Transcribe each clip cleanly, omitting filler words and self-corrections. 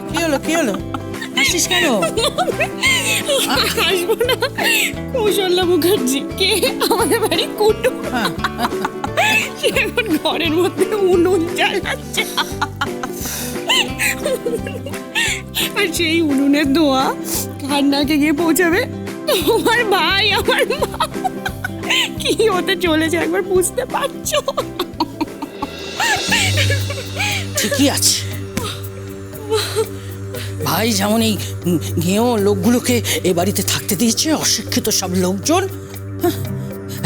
কি হলো কি হলো, হাসিস কেন? হাসবো না, কৌশল্যা মুখার্জি কে আমাদের বাড়ি কুটু, সে এখন ঘরের মধ্যে উনুন জ্বালাচ্ছে, আর সেই উনুনের ধোঁয়া কার নাকে গিয়ে পৌঁছাবে তোমার ভাই আমার মা কি হতে চলেছে একবার বুঝতে পারছো? ঠিকই আছে, ভাই যেমন এই গেঁয়ো লোকগুলোকে এ বাড়িতে থাকতে দিয়েছে, অশিক্ষিত সব লোকজন,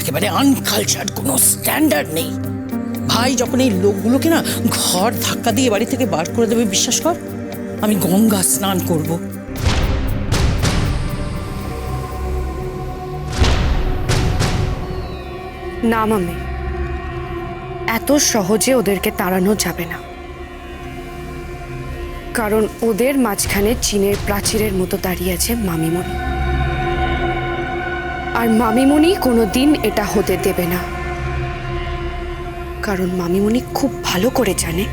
একেবারে আনকালচার্ড, কোনো স্ট্যান্ডার্ড নেই। ভাই যখন এই লোকগুলোকে না ঘর ধাক্কা দিয়ে বাড়ি থেকে বার করে দেবে, বিশ্বাস কর আমি গঙ্গা স্নান করব। না মামি, এত সহজে ওদেরকে তাড়ানো যাবে না, কারণ ওদের মাঝখানে চীনের প্রাচীরের মতো দাঁড়িয়ে আছে মামিমণি, আর মামিমণি কোনোদিন এটা হতে দেবে না, কারণ মামিমণি খুব ভালো করে জানে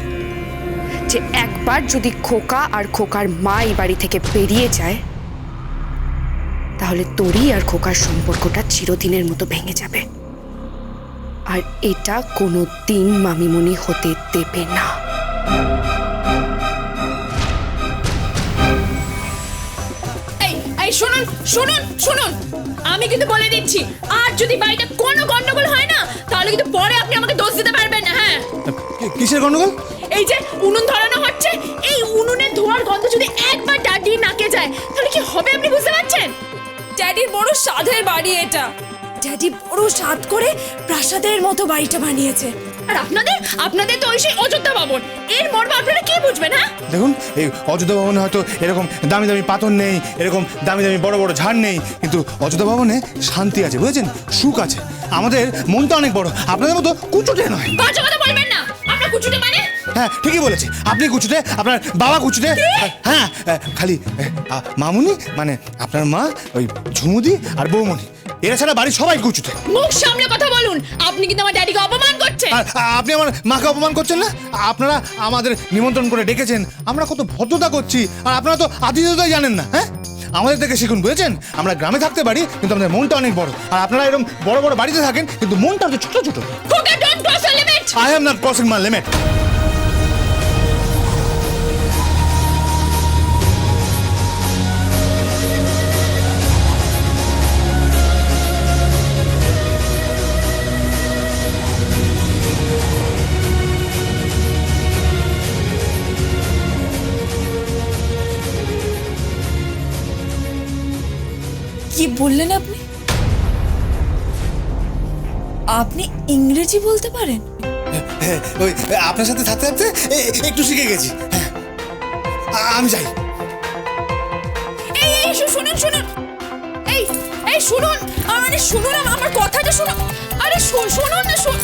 যে একবার যদি খোকা আর খোকার মা এই বাড়ি থেকে বেরিয়ে যায়, তাহলে তোরই আর খোকার সম্পর্কটা চিরদিনের মতো ভেঙে যাবে, আর এটা কোনোদিন মামিমণি হতে দেবে না। এই শুনুন শুনুন শুনুন, আমি কিন্তু বলে দিচ্ছি, আর যদি বাড়িতে কোনো গন্ডগোল হয় না, তাহলে কিন্তু পরে আপনি আমাকে দোষ দিতে পারবেন না। হ্যাঁ, কিসের গন্ডগোল? এই যে উনুন ধরানো হচ্ছে, এই উনুনের ধোঁয়ার গন্ধ যদি একবার ড্যাডির নাকে যায়, তাহলে কি হবে আপনি বুঝতে পারছেন? ড্যাডির বড় সাধের বাড়ি এটা, ড্যাডি বড় সাধ করে প্রাসাদের মতো বাড়িটা বানিয়েছে। আর আপনাদের আপনাদের তো ওই সেই অযোধ্যা ভবন, এর মর্ম আপনারা কি বুঝবেন? হ্যাঁ, দেখুন, এই অযোধ্যা ভবনে হয়তো এরকম দামি দামি পাথর নেই, এরকম দামি দামি বড় বড় ঝাড় নেই, কিন্তু অযোধ্যা ভবনে শান্তি আছে, বুঝেছেন, সুখ আছে। আমাদের মনটা অনেক বড়, আপনাদের মতো কুচুটে নয়। বাজে কথা বলবেন না, আপনার কুচুটে মানে? হ্যাঁ, ঠিকই বলেছে, আপনি কুচুটে, আপনার বাবা কুচুটে। হ্যাঁ, খালি মামুনি মানে আপনার মা, ওই ঝুমুদি আর বৌমনি, এরা ছাড়া বাড়ির সবাই কুচুটে। মুখ সামলে কথা বলুন, আপনি কিন্তু আমার ড্যাডিকে অপমান করছেন। আর আপনি আমার মাকে অপমান করছেন না? আপনারা আমাদের নিমন্ত্রণ করে ডেকেছেন, আমরা কত ভদ্রতা করছি, আর আপনারা তো আতিথেয়তাই জানেন না। হ্যাঁ, আমাদের থেকে শিখুন, বুঝেছেন? আমরা গ্রামে থাকতে পারি, কিন্তু আমাদের মনটা অনেক বড়, আর আপনারা এরকম বড় বড় বাড়িতে থাকেন, কিন্তু মনটা হচ্ছে ছোট ছোট। খোকা, don't cross the limit. I am not crossing my limit. কি বললেন আপনি? আপনি ইংরেজি বলতে পারেন? ওই আপনার সাথে থাকতে থাকতে একটু শিখে গেছি। আমি যাই। এই এই শুনুন শুনুন, এই এই শুনুন, আরে শুনুন, আমার কথাটা শুনুন, আরে শুনুন না,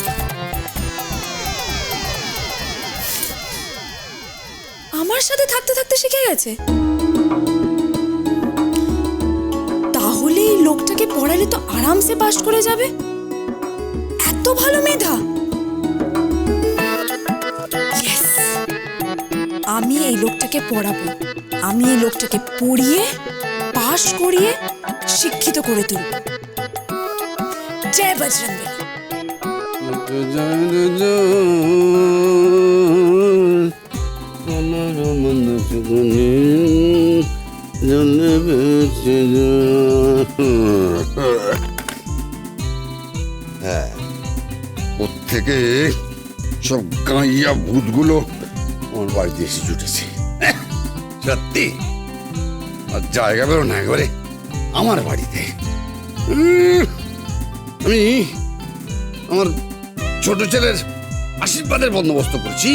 আমার সাথে থাকতে থাকতে শিখে গেছে? তাহলে এই লোকটাকে পড়ালে তো আরামসে পাস করে যাবে, এত ভালো মেধা। Yes! আমি এই লোকটাকে পড়াবো, আমি এই লোকটাকে পড়িয়ে পাস করিয়ে শিক্ষিত করে তুলব। জয় বজরঙ্গবলী। হ্যাঁ, প্রত্যেকে সব গাইয়া ভূতগুলো আমার বাড়িতে এসে জুটেছে। সত্যি আর জায়গা বেরো না একেবারে আমার বাড়িতে। আমি আমার ছোট ছেলের আশীর্বাদের বন্দোবস্ত করছি।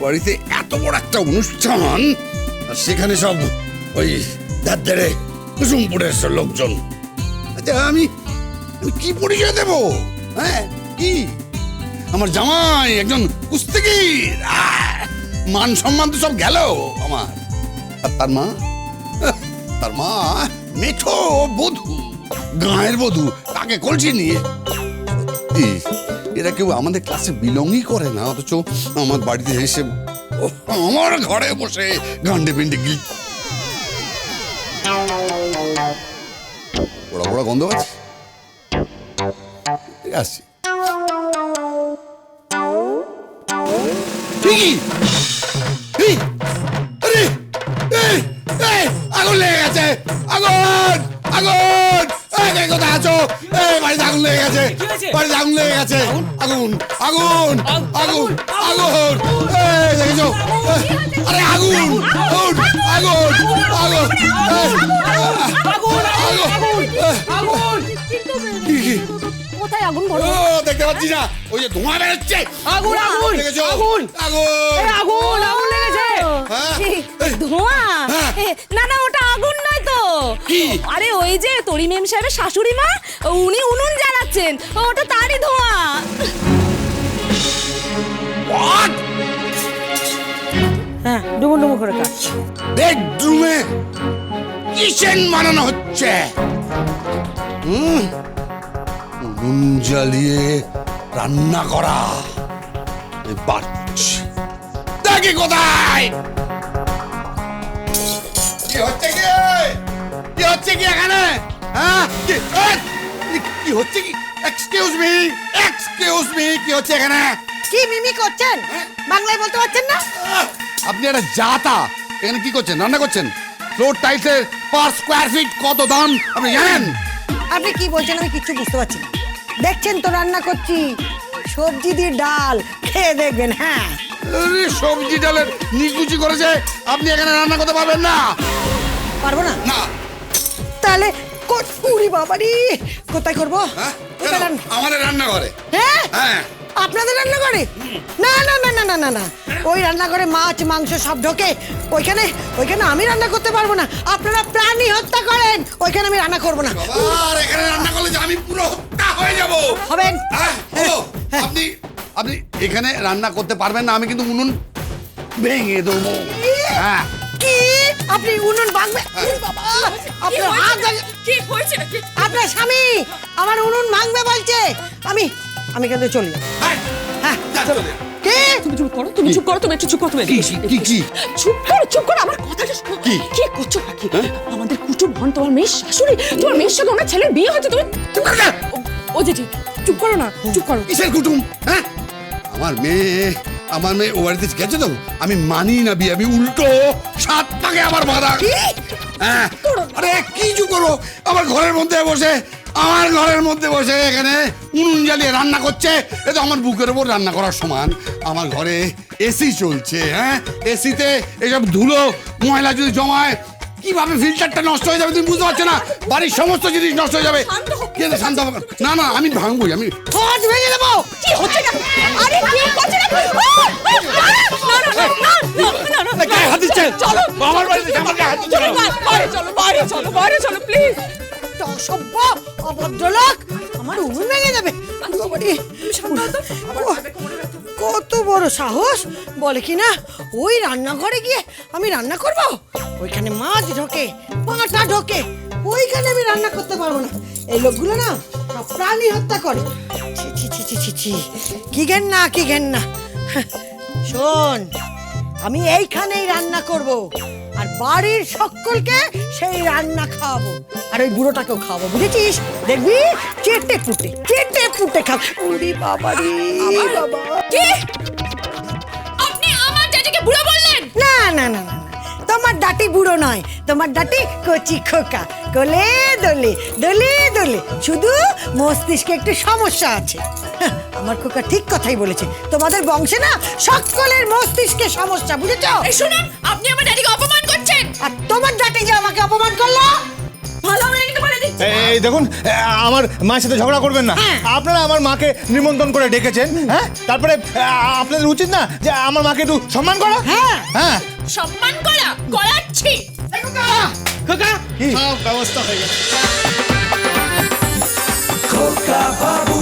বাড়িতে এত বড় একটা অনুষ্ঠান, আর সেখানে সব ওই দাঁড়ে কুসুমপুরের লোকজন। আচ্ছা, আমি কি পরিচয় দেবো? হ্যাঁ, কি আমার জামাই একজন কুস্তিগীর, মান সম্মান তো সব গেল আমার। আর তার মা মেঠো বধূ, গাঁয়ের বধূ, তাকে কলসি নিয়ে। এরা কেউ আমাদের ক্লাসে বিলংই করে না, অথচ আমার বাড়িতে এসে আমার ঘরে বসে গান্ডে পিন্ডে গিল বড় বড় গন্ধ আছে আসছি ঠিকই আরে আগুন লেগে গেছে আগুন আগুন কোথায় আছো বাড়িতে আগুন লেগে গেছে বাড়িতে আগুন লেগে গেছে আগুন আগুন আগুন আগুন দেখেছো আরে আগুন আগুন আগুন আগুন কোথায় আগুন বলো? দেখতে পাচ্ছি না ওই যে ধোঁয়া বেরোচ্ছে আগুন আগুন দেখেছো আগুন আগুন আগুন আগুন লেগেছে। হ্যাঁ? ধোঁয়া হ্যাঁ। না না ওটা আগুন নয় তো কি? আরে ওই যে তরি মেম সাহেবের শাশুড়ি মা উনি উনুন জ্বালাচ্ছেন ওটা তারই ধোঁয়া What? হ্যাঁ ডুমো ডুমো করে কাজ। বেডরুমে কিচেন বানানো হচ্ছে উনুন জ্বালিয়ে রান্না করা পারছি দেখি কোথায় কি হচ্ছে কি হচ্ছে কি এখানে হ্যাঁ কি হচ্ছে কি এক্সকিউজ মি কি হচ্ছে এখানে কি মিমি করছেন? বাংলায় বলতে পারছেন না? আপনি একটা জাতা এখানে কি করছেন রান্না করছেন ফ্লোর টাইলসের পার স্কোয়ার ফিট কত দাম আপনি জানেন আপনি কি বলছেন আমি কিচ্ছু বুঝতে পারছি না। দেখছেন তো রান্না করছি সবজি দিয়ে ডাল খেয়ে দেখবেন। হ্যাঁ আরে, সবজি ডালের নিকুচি করেছে আপনি এখানে রান্না করতে পারবেন না পারবো না। না তাহলে উরি বাবারি কোথায় করবো? হ্যাঁ? কোথায় কেন? আমাদের রান্নাঘরে হ্যাঁ হ্যাঁ আপনাদের রান্নাঘরে? না না না না না না না ওই রান্নাঘরে মাছ মাংস সব ঢোকে ওইখানে ওইখানে আমি রান্না করতে পারবো না। আপনারা প্রাণী হত্যা করেন ওইখানে আমি রান্না করবো না। আর এখানে রান্না করলে যে আমি পুরো হত্যা হয়ে যাব হবেন আপনি আপনি এখানে রান্না করতে পারবেন না আমি কিন্তু উনুন ভেঙে দেবো হ্যাঁ কি আপনি উনুন ভাঙবেন? উরি বাবা আপনার হাত কি হয়েছে আপনার স্বামী আমার উনুন ভাঙবে বলছে। আমি আমি কিন্তু চলি। হ্যাঁ, হ্যাঁ যা চলে। কে তুমি চুপ করো তুমি চুপ করো তুমি একটু চুপ করো তুমি কি চুপ করো আমার কথাটা শোনো কি? কি করছো নাকি আমাদের কুটুম হন তোমার মেয়ের শাশুড়ি তোমার মেয়ের সঙ্গে ওনার ছেলের বিয়ে হচ্ছে তুমি চুপ কর না। ও যে ঠিক চুপ করো না চুপ করো কিসের কুটুম হ্যাঁ আমার মেয়ে ও বাড়িতে গেছে তো আমি মানি না বিয়ে আমি উল্টো 7 পাকে আমার বাধা হ্যাঁ আরে কি চুপ করো আমার ঘরের মধ্যে বসে এখানে উনুন জ্বালিয়ে রান্না করছে এ তো আমার বুকের ওপর রান্না করার সমান আমার ঘরে এসি চলছে হ্যাঁ এসিতে এসব ধুলো ময়লা যদি জমায় কিভাবে ফিল্টারটা নষ্ট হয়ে যাবে তুমি বুঝতে পারছো না বাড়ির সমস্ত জিনিস নষ্ট হয়ে যাবে শান্ত হবে না না আমি ভাঙবই আমি ঠোঁট ভেঙে দেবো। কি হচ্ছে না আরে কি করছে না গায়ে হাত দিচ্ছে চলো আমার বাড়িতে আমার গায়ে হাত দিচ্ছে না। বাইরে চলো প্লিজ একটা অসভ্য অভদ্রলোক আমার উনুন ভেঙে যাবে। বাবারে, কত বড় সাহস বলে কি না ওই রান্নাঘরে গিয়ে আমি রান্না করব ওইখানে মাছ ঢোকে পাঁটা ঢোকে ওইখানে আমি রান্না করতে পারবো না। এই লোকগুলো না সব প্রাণী হত্যা করে। ছি ছি ছি ছি ছি ছি কি ঘেন্না শোন আমি এইখানেই রান্না করব আর বাড়ির সকলকে সেই রান্না খাওয়াবো আর ওই বুড়োটাকেও খাওয়াবো বুঝেছিস দেখবি চেটে পুটে খাও। উরি বাবা রে বাবা কি আপনি আমার জ্যাঠাকে বুড়ো বললেন না না না না না, তোমার ডাটি বুড়ো নয় তোমার ডাটি কচি খোকা কোলে দোলে দোলে দোলে শুধু মস্তিষ্কে একটু সমস্যা আছে। হ্যাঁ, আমার খোকা ঠিক কথাই বলেছে তোমাদের বংশে না সকলের মস্তিষ্কে সমস্যা বুঝেছো? এই শুনুন আপনি আমার জ্যাঠাকে অপমান করছেন আর তোমার ডাটি যে আমাকে অপমান করলো ভালো আমি একটু বলে দিচ্ছি এই দেখুন আমার মায়ের সাথে ঝগড়া করবেন না হ্যাঁ। আপনারা আমার মাকে নিমন্ত্রণ করে ডেকেছেন হ্যাঁ তারপরে আপনাদের উচিত না যে আমার মাকে একটু সম্মান করা হ্যাঁ। হ্যাঁ সম্মান করাচ্ছি কি ব্যবস্থা হয়ে গেছে খোকা বাবু